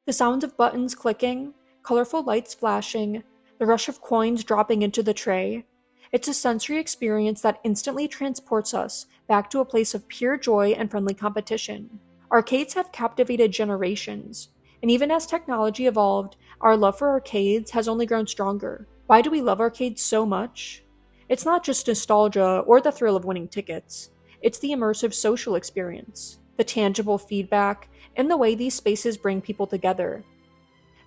The sounds of buttons clicking, colorful lights flashing, the rush of coins dropping into the tray. It's a sensory experience that instantly transports us back to a place of pure joy and friendly competition. Arcades have captivated generations, and even as technology evolved, our love for arcades has only grown stronger. Why do we love arcades so much? It's not just nostalgia or the thrill of winning tickets, it's the immersive social experience, the tangible feedback, and the way these spaces bring people together.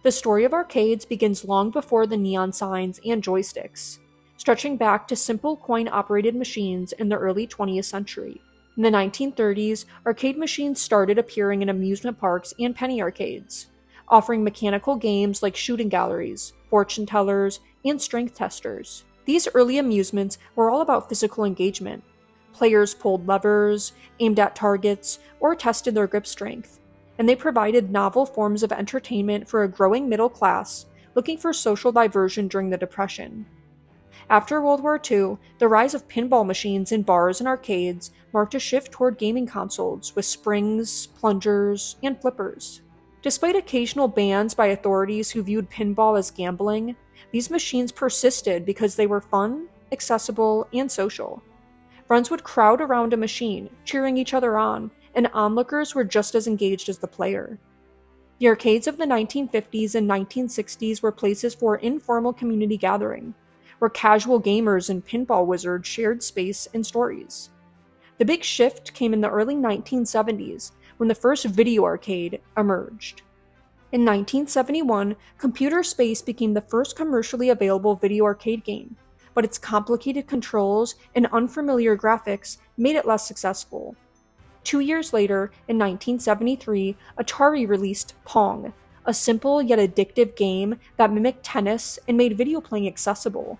The story of arcades begins long before the neon signs and joysticks, stretching back to simple coin operated machines in the early 20th century. In the 1930s, arcade machines started appearing in amusement parks and penny arcades, offering mechanical games like shooting galleries, fortune tellers, and strength testers. These early amusements were all about physical engagement. Players pulled levers, aimed at targets, or tested their grip strength, and they provided novel forms of entertainment for a growing middle class looking for social diversion during the Depression. After World War II, the rise of pinball machines in bars and arcades marked a shift toward gaming consoles with springs, plungers, and flippers. Despite occasional bans by authorities who viewed pinball as gambling, these machines persisted because they were fun, accessible, and social. Friends would crowd around a machine, cheering each other on, and onlookers were just as engaged as the player. The arcades of the 1950s and 1960s were places for informal community gathering, where casual gamers and pinball wizards shared space and stories. The big shift came in the early 1970s when the first video arcade emerged. In 1971, Computer Space became the first commercially available video arcade game, but its complicated controls and unfamiliar graphics made it less successful. 2 years later, in 1973, Atari released Pong, a simple yet addictive game that mimicked tennis and made video playing accessible.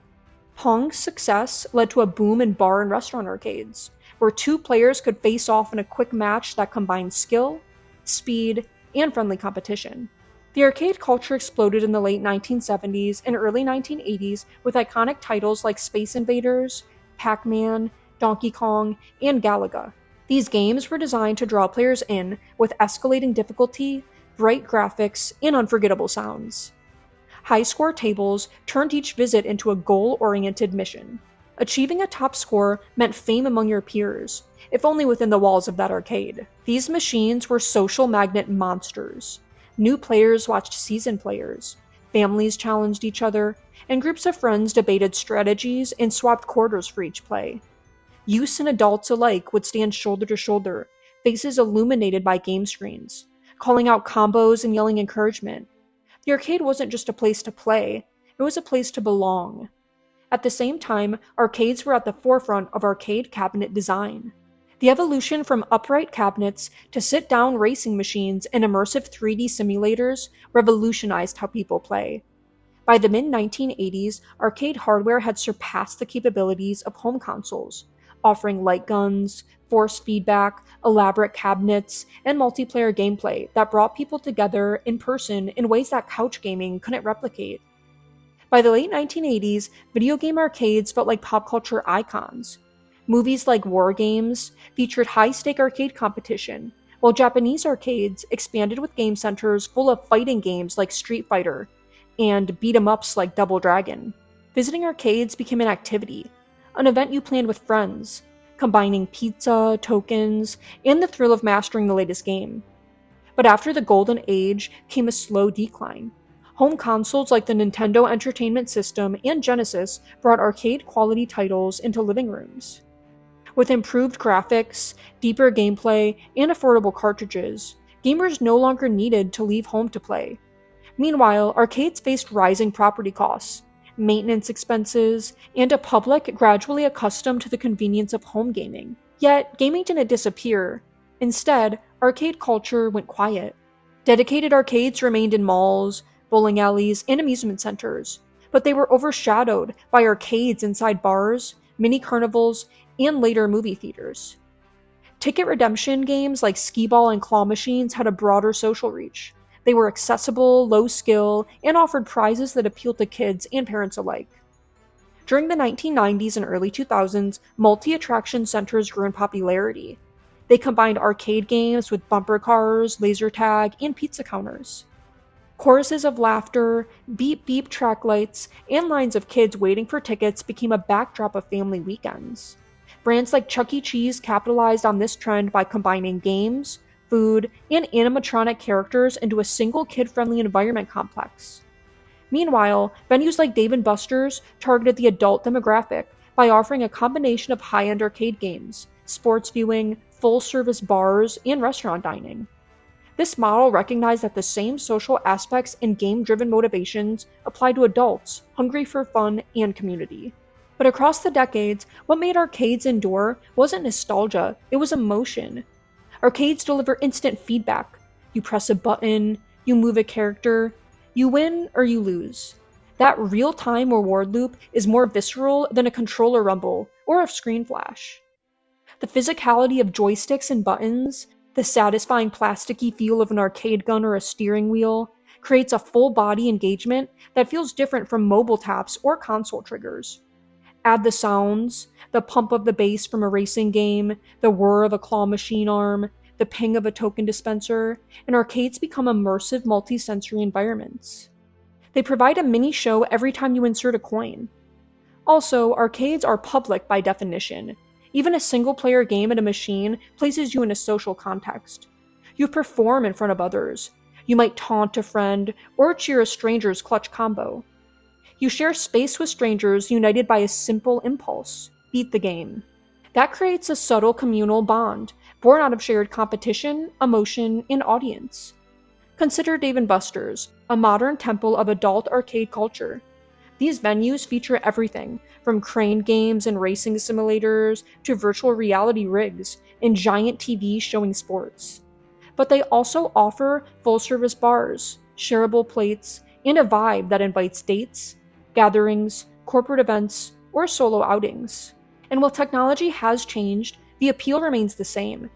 Pong's success led to a boom in bar and restaurant arcades, where two players could face off in a quick match that combined skill, speed, and friendly competition. The arcade culture exploded in the late 1970s and early 1980s with iconic titles like Space Invaders, Pac-Man, Donkey Kong, and Galaga. These games were designed to draw players in with escalating difficulty, bright graphics, and unforgettable sounds. High-score tables turned each visit into a goal-oriented mission. Achieving a top score meant fame among your peers, if only within the walls of that arcade. These machines were social magnet monsters. New players watched seasoned players, families challenged each other, and groups of friends debated strategies and swapped quarters for each play. Youths and adults alike would stand shoulder to shoulder, faces illuminated by game screens, calling out combos and yelling encouragement. The arcade wasn't just a place to play, it was a place to belong. At the same time, arcades were at the forefront of arcade cabinet design. The evolution from upright cabinets to sit-down racing machines and immersive 3D simulators revolutionized how people play. By the mid-1980s, arcade hardware had surpassed the capabilities of home consoles, offering light guns, force feedback, elaborate cabinets, and multiplayer gameplay that brought people together in person in ways that couch gaming couldn't replicate. By the late 1980s, video game arcades felt like pop culture icons. Movies like War Games featured high-stake arcade competition, while Japanese arcades expanded with game centers full of fighting games like Street Fighter and beat-em-ups like Double Dragon. Visiting arcades became an activity, an event you planned with friends, combining pizza, tokens, and the thrill of mastering the latest game. But after the golden age came a slow decline. Home consoles like the Nintendo Entertainment System and Genesis brought arcade-quality titles into living rooms. With improved graphics, deeper gameplay, and affordable cartridges, gamers no longer needed to leave home to play. Meanwhile, arcades faced rising property costs, maintenance expenses, and a public gradually accustomed to the convenience of home gaming. Yet, gaming didn't disappear. Instead, arcade culture went quiet. Dedicated arcades remained in malls, bowling alleys, and amusement centers, but they were overshadowed by arcades inside bars, mini carnivals, and later movie theaters. Ticket redemption games like skee-ball and claw machines had a broader social reach. They were accessible, low skill, and offered prizes that appealed to kids and parents alike. During the 1990s and early 2000s, multi-attraction centers grew in popularity. They combined arcade games with bumper cars, laser tag, and pizza counters. Choruses of laughter, beep beep track lights, and lines of kids waiting for tickets became a backdrop of family weekends. Brands like Chuck E. Cheese capitalized on this trend by combining games, food, and animatronic characters into a single kid-friendly environment complex. Meanwhile, venues like Dave & Buster's targeted the adult demographic by offering a combination of high-end arcade games, sports viewing, full-service bars, and restaurant dining. This model recognized that the same social aspects and game-driven motivations apply to adults hungry for fun and community. But across the decades, what made arcades endure wasn't nostalgia, it was emotion. Arcades deliver instant feedback. You press a button, you move a character, you win or you lose. That real-time reward loop is more visceral than a controller rumble or a screen flash. The physicality of joysticks and buttons, the satisfying plasticky feel of an arcade gun or a steering wheel, creates a full-body engagement that feels different from mobile taps or console triggers. Add the sounds, the pump of the bass from a racing game, the whir of a claw machine arm, the ping of a token dispenser, and arcades become immersive multi-sensory environments. They provide a mini show every time you insert a coin. Also, arcades are public by definition. Even a single-player game at a machine places you in a social context. You perform in front of others. You might taunt a friend or cheer a stranger's clutch combo. You share space with strangers united by a simple impulse: beat the game. That creates a subtle communal bond, born out of shared competition, emotion, and audience. Consider Dave & Buster's, a modern temple of adult arcade culture. These venues feature everything, from crane games and racing simulators to virtual reality rigs and giant TVs showing sports. But they also offer full-service bars, shareable plates, and a vibe that invites dates, gatherings, corporate events, or solo outings. And while technology has changed, the appeal remains the same.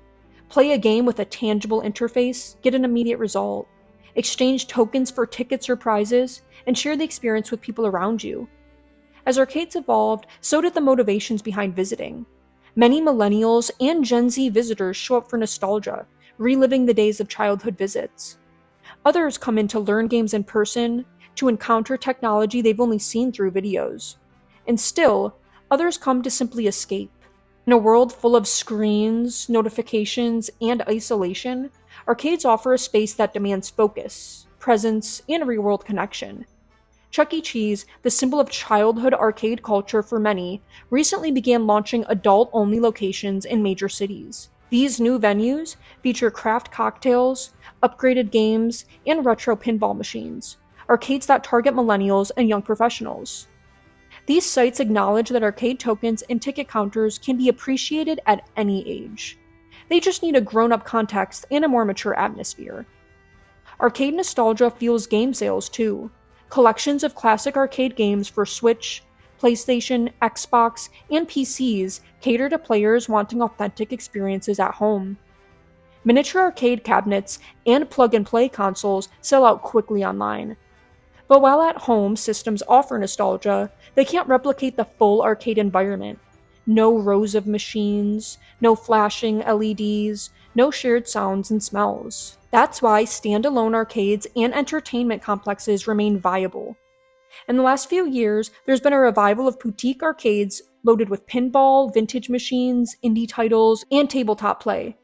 Play a game with a tangible interface, get an immediate result. Exchange tokens for tickets or prizes, and share the experience with people around you. As arcades evolved, so did the motivations behind visiting. Many millennials and Gen Z visitors show up for nostalgia, reliving the days of childhood visits. Others come in to learn games in person, to encounter technology they've only seen through videos. And still, others come to simply escape. In a world full of screens, notifications, and isolation, arcades offer a space that demands focus, presence, and real-world connection. Chuck E. Cheese, the symbol of childhood arcade culture for many, recently began launching adult-only locations in major cities. These new venues feature craft cocktails, upgraded games, and retro pinball machines, arcades that target millennials and young professionals. These sites acknowledge that arcade tokens and ticket counters can be appreciated at any age. They just need a grown-up context and a more mature atmosphere. Arcade nostalgia fuels game sales too. Collections of classic arcade games for Switch, PlayStation, Xbox, and PCs cater to players wanting authentic experiences at home. Miniature arcade cabinets and plug-and-play consoles sell out quickly online. But while at-home systems offer nostalgia, they can't replicate the full arcade environment. No rows of machines, no flashing LEDs, no shared sounds and smells. That's why standalone arcades and entertainment complexes remain viable. In the last few years, there's been a revival of boutique arcades loaded with pinball, vintage machines, indie titles, and tabletop play.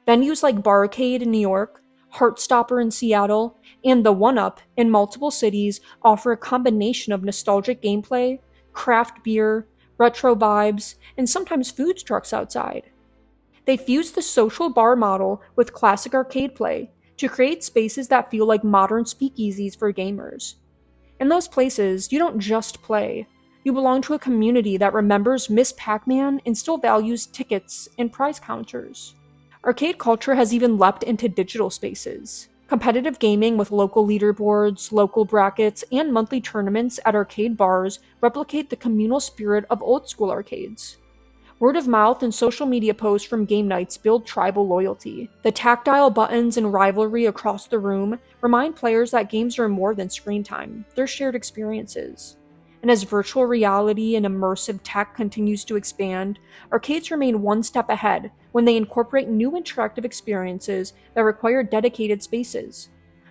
Venues like Barcade in New York, Heartstopper in Seattle, and the One-Up in multiple cities offer a combination of nostalgic gameplay, craft beer, retro vibes, and sometimes food trucks outside. They fuse the social bar model with classic arcade play to create spaces that feel like modern speakeasies for gamers. In those places, you don't just play. You belong to a community that remembers Miss Pac-Man and still values tickets and prize counters. Arcade culture has even leapt into digital spaces. Competitive gaming with local leaderboards, local brackets, and monthly tournaments at arcade bars replicate the communal spirit of old-school arcades. Word of mouth and social media posts from game nights build tribal loyalty. The tactile buttons and rivalry across the room remind players that games are more than screen time, they're shared experiences. And as virtual reality and immersive tech continues to expand, arcades remain one step ahead when they incorporate new interactive experiences that require dedicated spaces.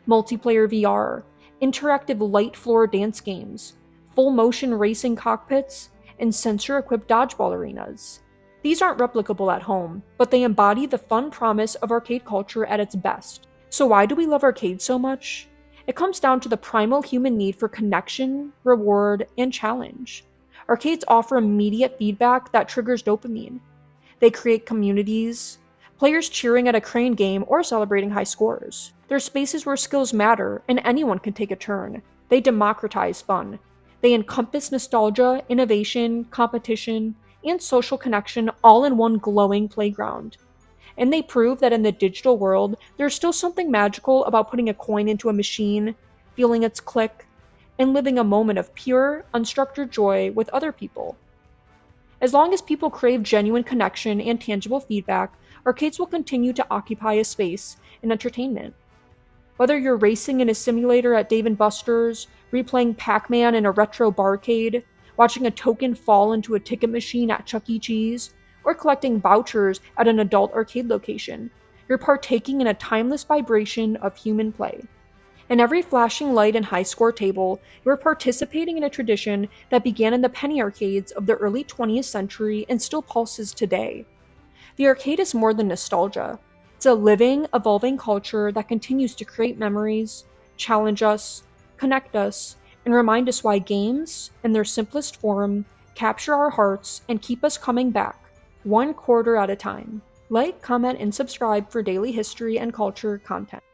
multiplayer VR, interactive light floor dance games, full motion racing cockpits, and sensor equipped dodgeball arenas. These aren't replicable at home, but they embody the fun promise of arcade culture at its best. So, why do we love arcades so much? It comes down to the primal human need for connection, reward, and challenge. Arcades offer immediate feedback that triggers dopamine. They create communities, players cheering at a crane game or celebrating high scores. They're spaces where skills matter and anyone can take a turn. They democratize fun. They encompass nostalgia, innovation, competition, and social connection all in one glowing playground. And they prove that in the digital world, there's still something magical about putting a coin into a machine, feeling its click, and living a moment of pure, unstructured joy with other people. As long as people crave genuine connection and tangible feedback, arcades will continue to occupy a space in entertainment. Whether you're racing in a simulator at Dave & Buster's, replaying Pac-Man in a retro barcade, watching a token fall into a ticket machine at Chuck E. Cheese, or collecting vouchers at an adult arcade location, you're partaking in a timeless vibration of human play. In every flashing light and high-score table, you're participating in a tradition that began in the penny arcades of the early 20th century and still pulses today. The arcade is more than nostalgia. It's a living, evolving culture that continues to create memories, challenge us, connect us, and remind us why games, in their simplest form, capture our hearts and keep us coming back, one quarter at a time. Like, comment, and subscribe for daily history and culture content.